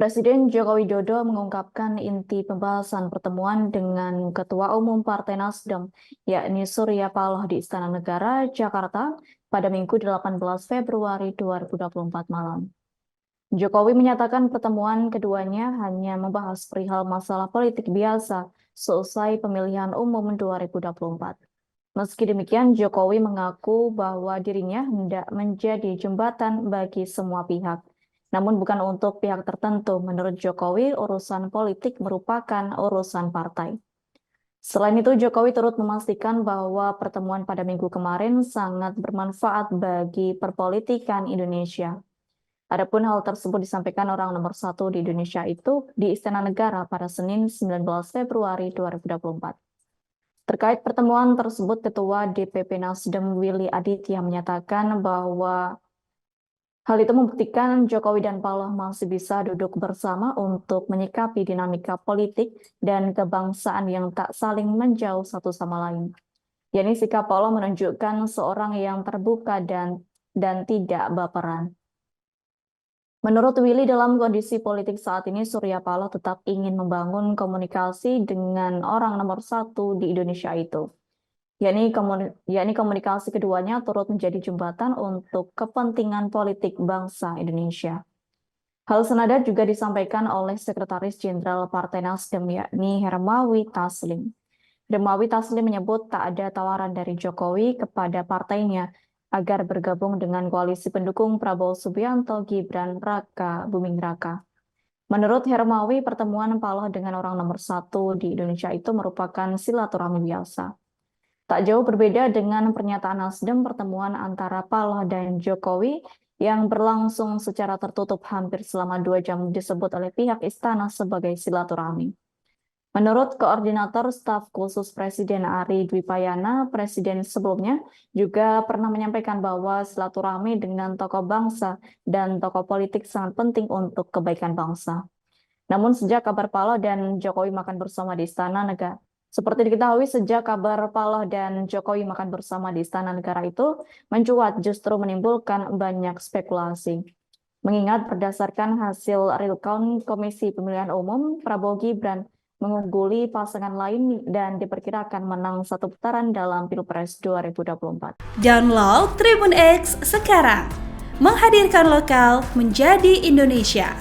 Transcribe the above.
Presiden Joko Widodo mengungkapkan inti pembahasan pertemuan dengan Ketua Umum Partai Nasdem, yakni Surya Paloh di Istana Negara, Jakarta, pada Minggu 18 Februari 2024 malam. Jokowi menyatakan pertemuan keduanya hanya membahas perihal masalah politik biasa seusai pemilihan umum 2024. Meski demikian, Jokowi mengaku bahwa dirinya hendak menjadi jembatan bagi semua pihak. Namun bukan untuk pihak tertentu. Menurut Jokowi, urusan politik merupakan urusan partai. Selain itu, Jokowi turut memastikan bahwa pertemuan pada minggu kemarin sangat bermanfaat bagi perpolitikan Indonesia. Adapun hal tersebut disampaikan orang nomor satu di Indonesia itu di Istana Negara pada Senin 19 Februari 2024. Terkait pertemuan tersebut, Ketua DPP Nasdem Willy Aditya menyatakan bahwa hal itu membuktikan Jokowi dan Paloh masih bisa duduk bersama untuk menyikapi dinamika politik dan kebangsaan yang tak saling menjauh satu sama lain. Yani sikap Paloh menunjukkan seorang yang terbuka dan tidak baperan. Menurut Willy, dalam kondisi politik saat ini, Surya Paloh tetap ingin membangun komunikasi dengan orang nomor satu di Indonesia itu. yakni komunikasi keduanya turut menjadi jembatan untuk kepentingan politik bangsa Indonesia. Hal senada juga disampaikan oleh Sekretaris Jenderal Partai Nasdem, yakni Hermawi Taslim. Hermawi Taslim menyebut tak ada tawaran dari Jokowi kepada partainya agar bergabung dengan koalisi pendukung Prabowo Subianto, Gibran, Raka Buming Raka. Menurut Hermawi, pertemuan Paloh dengan orang nomor satu di Indonesia itu merupakan silaturahmi biasa. Tak jauh berbeda dengan pernyataan Nasdem, pertemuan antara Paloh dan Jokowi yang berlangsung secara tertutup hampir selama 2 jam disebut oleh pihak istana sebagai silaturahmi. Menurut Koordinator Staf Khusus Presiden Ari Dwipayana, Presiden sebelumnya juga pernah menyampaikan bahwa silaturahmi dengan tokoh bangsa dan tokoh politik sangat penting untuk kebaikan bangsa. Namun sejak kabar Paloh dan Jokowi makan bersama di Istana Negara, seperti diketahui, sejak kabar Paloh dan Jokowi makan bersama di Istana Negara itu mencuat justru menimbulkan banyak spekulasi. Mengingat berdasarkan hasil real count Komisi Pemilihan Umum, Prabowo Gibran mengungguli pasangan lain dan diperkirakan menang satu putaran dalam Pilpres 2024. Download Tribun X sekarang, menghadirkan lokal menjadi Indonesia.